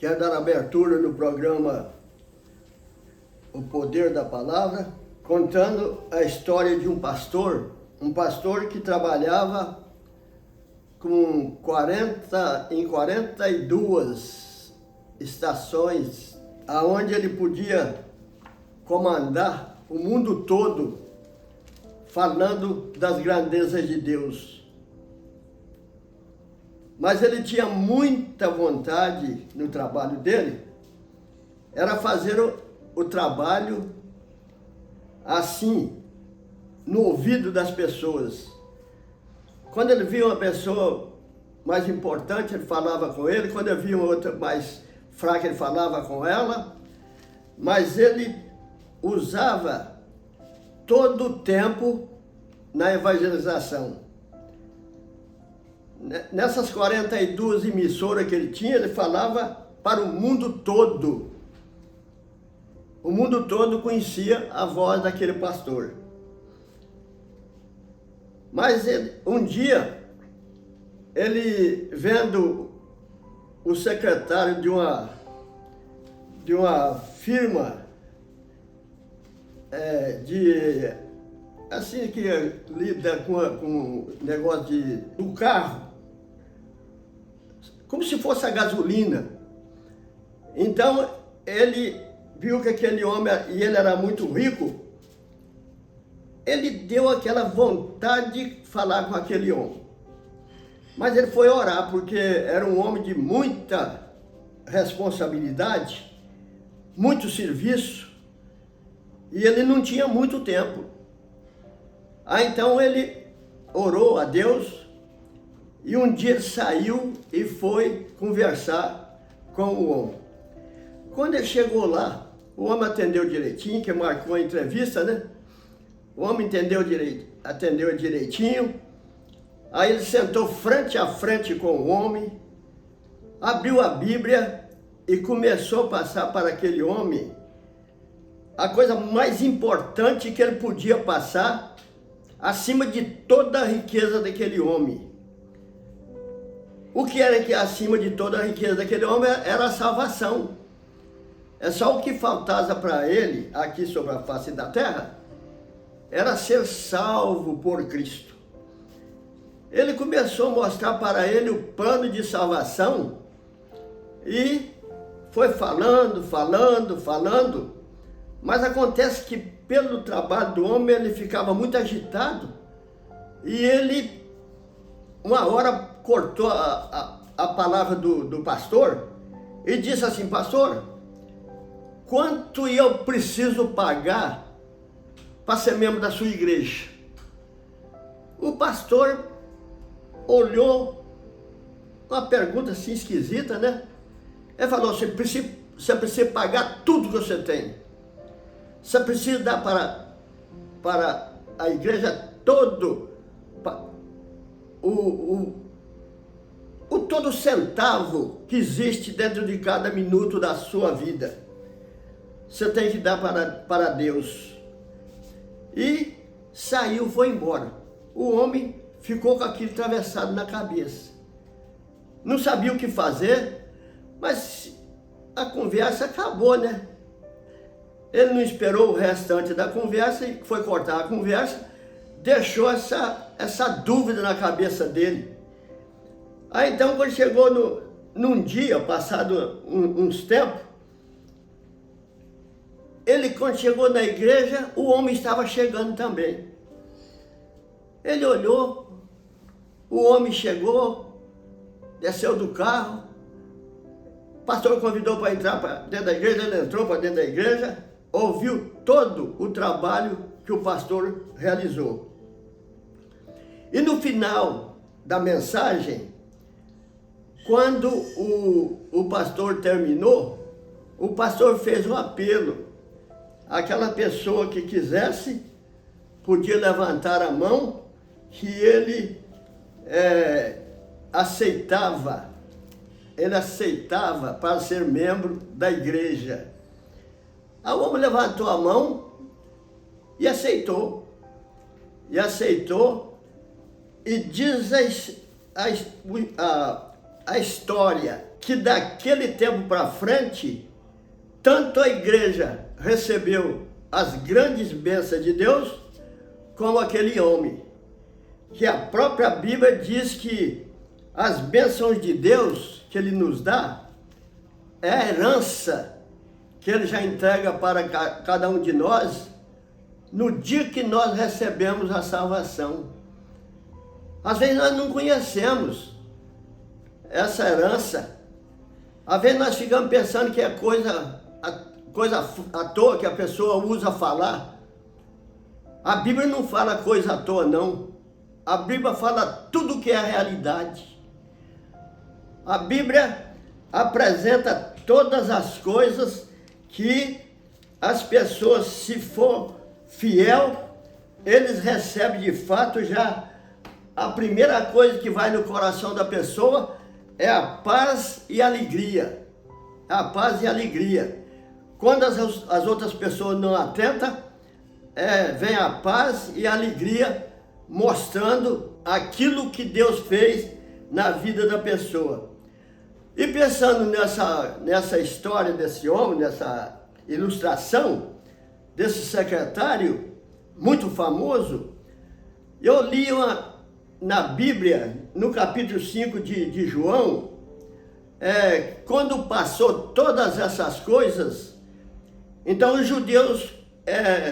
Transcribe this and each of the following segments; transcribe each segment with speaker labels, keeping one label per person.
Speaker 1: Quero dar abertura no programa O Poder da Palavra, contando a história de um pastor que trabalhava com 42 estações, aonde ele podia comandar o mundo todo, falando das grandezas de Deus. Mas ele tinha muita vontade no trabalho dele, era fazer o trabalho assim, no ouvido das pessoas. Quando ele via uma pessoa mais importante, ele falava com ele. Quando ele via uma outra mais fraca, ele falava com ela. Mas ele usava todo o tempo na evangelização. Nessas 42 emissoras que ele tinha, ele falava para o mundo todo. O mundo todo conhecia a voz daquele pastor. Mas um dia, ele vendo o secretário de uma firma assim que lida com o negócio do carro, como se fosse a gasolina. Então ele viu que aquele homem, e ele era muito rico, ele deu aquela vontade de falar com aquele homem. Mas ele foi orar, porque era um homem de muita responsabilidade, muito serviço, e ele não tinha muito tempo. Então ele orou a Deus, e um dia ele saiu e foi conversar com o homem. Quando ele chegou lá, o homem atendeu direitinho, que marcou a entrevista, né? O homem atendeu direitinho. Aí ele sentou frente a frente com o homem, abriu a Bíblia e começou a passar para aquele homem a coisa mais importante que ele podia passar, acima de toda a riqueza daquele homem. O que era que acima de toda a riqueza daquele homem era a salvação. É só o que faltava para ele, aqui sobre a face da terra, era ser salvo por Cristo. Ele começou a mostrar para ele o plano de salvação e foi falando, mas acontece que pelo trabalho do homem ele ficava muito agitado e ele, uma hora, cortou a palavra do pastor e disse assim: pastor, quanto eu preciso pagar para ser membro da sua igreja? O pastor olhou, uma pergunta assim esquisita, né? Ele falou: você precisa pagar tudo que você tem. Você precisa dar para a igreja todo todo centavo que existe dentro de cada minuto da sua vida. Você tem que dar para Deus. E saiu, foi embora. O homem ficou com aquilo atravessado na cabeça. Não sabia o que fazer, mas a conversa acabou, né? Ele não esperou o restante da conversa e foi cortar a conversa, deixou essa dúvida na cabeça dele. Aí então, quando chegou num dia, passado uns tempos, quando chegou na igreja, o homem estava chegando também. Ele olhou, o homem chegou, desceu do carro, o pastor convidou para entrar para dentro da igreja, ele entrou para dentro da igreja, ouviu todo o trabalho que o pastor realizou. E no final da mensagem, quando o pastor terminou, o pastor fez um apelo. Aquela pessoa que quisesse podia levantar a mão, que ele aceitava para ser membro da igreja. Aí o homem levantou a mão e aceitou. E diz a história que daquele tempo para frente, tanto a igreja recebeu as grandes bênçãos de Deus, como aquele homem. Que a própria Bíblia diz que as bênçãos de Deus que Ele nos dá é a herança que Ele já entrega para cada um de nós no dia que nós recebemos a salvação. Às vezes nós não conhecemos essa herança. Às vezes nós ficamos pensando que é coisa à toa que a pessoa usa falar. A Bíblia não fala coisa à toa, não. A Bíblia fala tudo que é a realidade. A Bíblia apresenta todas as coisas que as pessoas, se for fiel, eles recebem de fato já. A primeira coisa que vai no coração da pessoa é a paz e a alegria. A paz e a alegria. Quando as outras pessoas não atentam, vem a paz e a alegria mostrando aquilo que Deus fez na vida da pessoa. E pensando nessa história desse homem, nessa ilustração desse secretário muito famoso, eu li na Bíblia, no capítulo 5 de João, quando passou todas essas coisas, então os judeus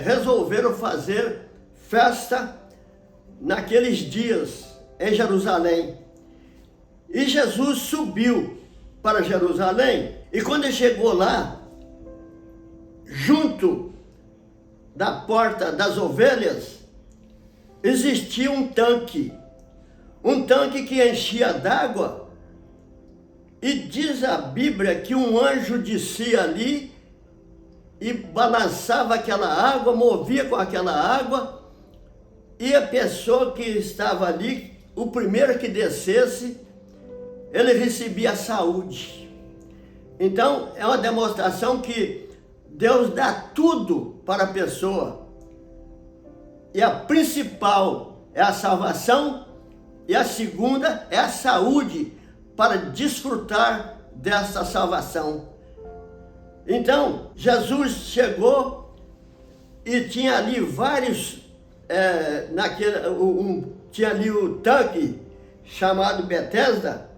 Speaker 1: resolveram fazer festa naqueles dias em Jerusalém. E Jesus subiu para Jerusalém, e quando ele chegou lá, junto da porta das ovelhas, existia um tanque que enchia d'água, e diz a Bíblia que um anjo descia ali e balançava aquela água, movia com aquela água, e a pessoa que estava ali, o primeiro que descesse, ele recebia saúde. Então, é uma demonstração que Deus dá tudo para a pessoa. E a principal é a salvação, e a segunda é a saúde para desfrutar dessa salvação. Então, Jesus chegou e tinha ali vários, tinha ali o tanque chamado Betesda.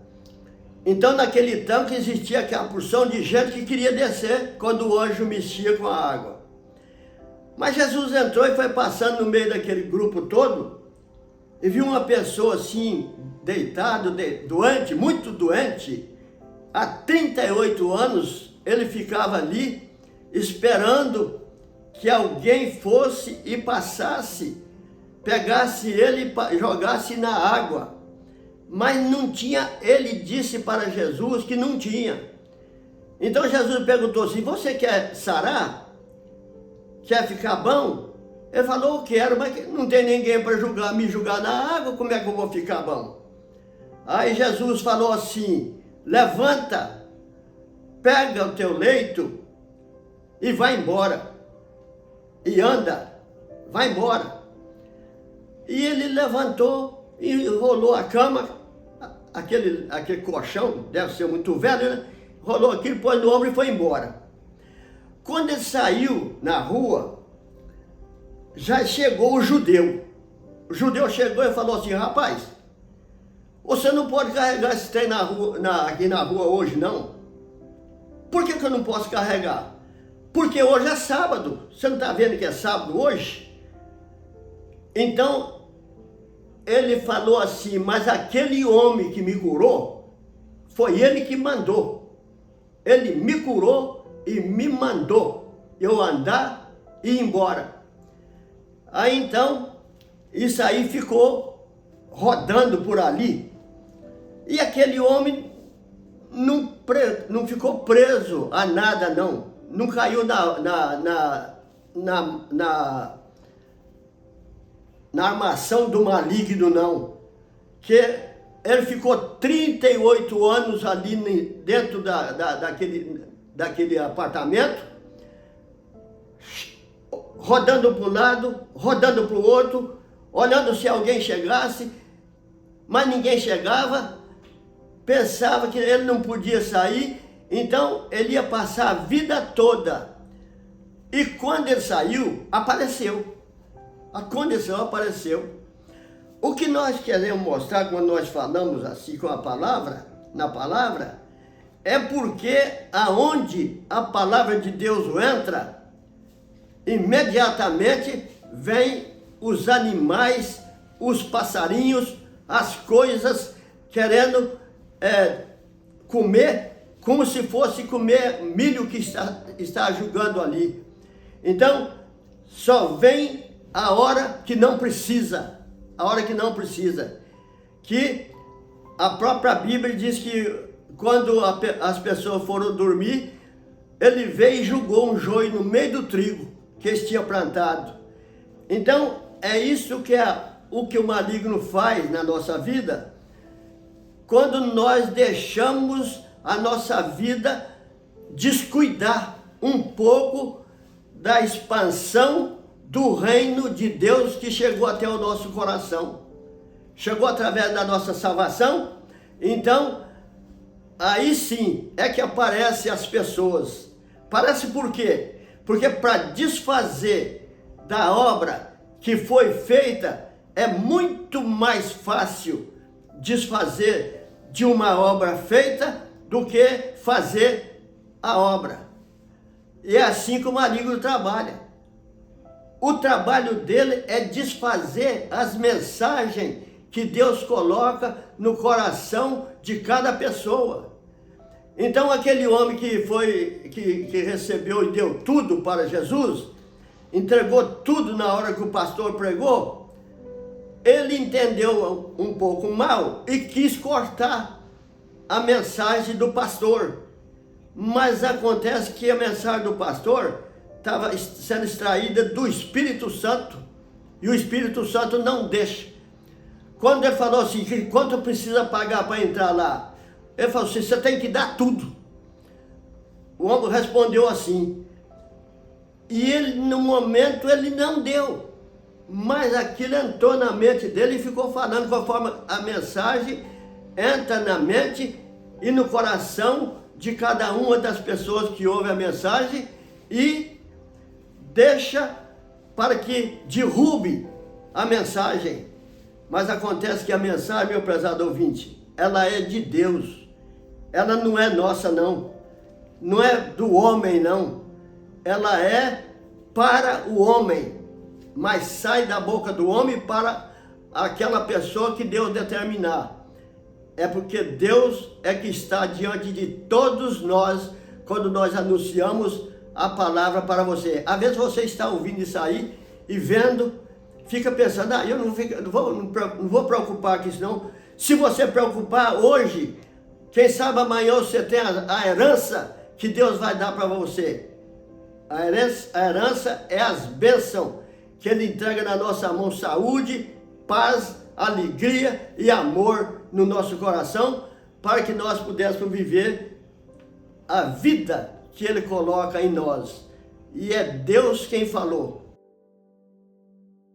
Speaker 1: Então, naquele tanque existia aquela porção de gente que queria descer quando o anjo mexia com a água. Mas Jesus entrou e foi passando no meio daquele grupo todo e viu uma pessoa assim, deitado, doente, muito doente. Há 38 anos ele ficava ali esperando que alguém fosse e passasse, pegasse ele e jogasse na água. Mas não tinha, ele disse para Jesus que não tinha. Então Jesus perguntou assim: você quer sarar? Quer ficar bom? Ele falou: eu quero, mas não tem ninguém para me julgar na água, como é que eu vou ficar bom? Aí Jesus falou assim: levanta, pega o teu leito e vai embora. E anda, vai embora. E ele levantou e rolou a cama, aquele colchão, deve ser muito velho, né? Rolou aquilo, pôs no ombro e foi embora. Quando ele saiu na rua, já chegou o judeu. O judeu chegou e falou assim: rapaz, você não pode carregar esse trem aqui na rua hoje, não. Por que eu não posso carregar? Porque hoje é sábado. Você não está vendo que é sábado hoje? Então, ele falou assim: mas aquele homem que me curou, foi ele que mandou. Ele me curou e me mandou eu andar e ir embora. Aí então, isso aí ficou rodando por ali. E aquele homem não ficou preso a nada, não. Não caiu na armação do maligno, não. Que ele ficou 38 anos ali dentro daquele apartamento, rodando para um lado, rodando para o outro, olhando se alguém chegasse, mas ninguém chegava. pensava que ele não podia sair, então ele ia passar a vida toda. E quando ele saiu, apareceu. Apareceu. O que nós queremos mostrar quando nós falamos assim com a palavra, na palavra, é porque aonde a palavra de Deus entra, imediatamente vem os animais, os passarinhos, as coisas querendo comer, como se fosse comer milho que está jogando ali. Então, só vem a hora que não precisa, que a própria Bíblia diz que quando as pessoas foram dormir, ele veio e jogou um joio no meio do trigo que eles tinham plantado. Então, é isso que o que o maligno faz na nossa vida, quando nós deixamos a nossa vida descuidar um pouco da expansão do reino de Deus que chegou até o nosso coração. Chegou através da nossa salvação, então, aí sim é que aparecem as pessoas. Parece por quê? Porque para desfazer da obra que foi feita, é muito mais fácil desfazer de uma obra feita do que fazer a obra. E é assim que o maligno trabalha. O trabalho dele é desfazer as mensagens que Deus coloca no coração de cada pessoa. Então aquele homem que recebeu e deu tudo para Jesus, entregou tudo na hora que o pastor pregou, ele entendeu um pouco mal e quis cortar a mensagem do pastor. Mas acontece que a mensagem do pastor estava sendo extraída do Espírito Santo, e o Espírito Santo não deixa. Quando ele falou assim, que quanto precisa pagar para entrar lá? Ele falou assim, você tem que dar tudo. O homem respondeu assim, e ele no momento ele não deu, mas aquilo entrou na mente dele e ficou falando conforme a mensagem entra na mente e no coração de cada uma das pessoas que ouve a mensagem e deixa para que derrube a mensagem. Mas acontece que a mensagem, meu prezado ouvinte, ela é de Deus. Ela não é nossa, não. Não é do homem, não. Ela é para o homem, mas sai da boca do homem para aquela pessoa que Deus determinar. É porque Deus é que está diante de todos nós quando nós anunciamos a palavra para você. Às vezes você está ouvindo isso aí e vendo, fica pensando, eu não vou preocupar com isso não. Se você preocupar hoje, quem sabe amanhã você tem a herança que Deus vai dar para você. A herança é as bênçãos que Ele entrega na nossa mão, saúde, paz, alegria e amor no nosso coração, para que nós pudéssemos viver a vida que Ele coloca em nós. E é Deus quem falou.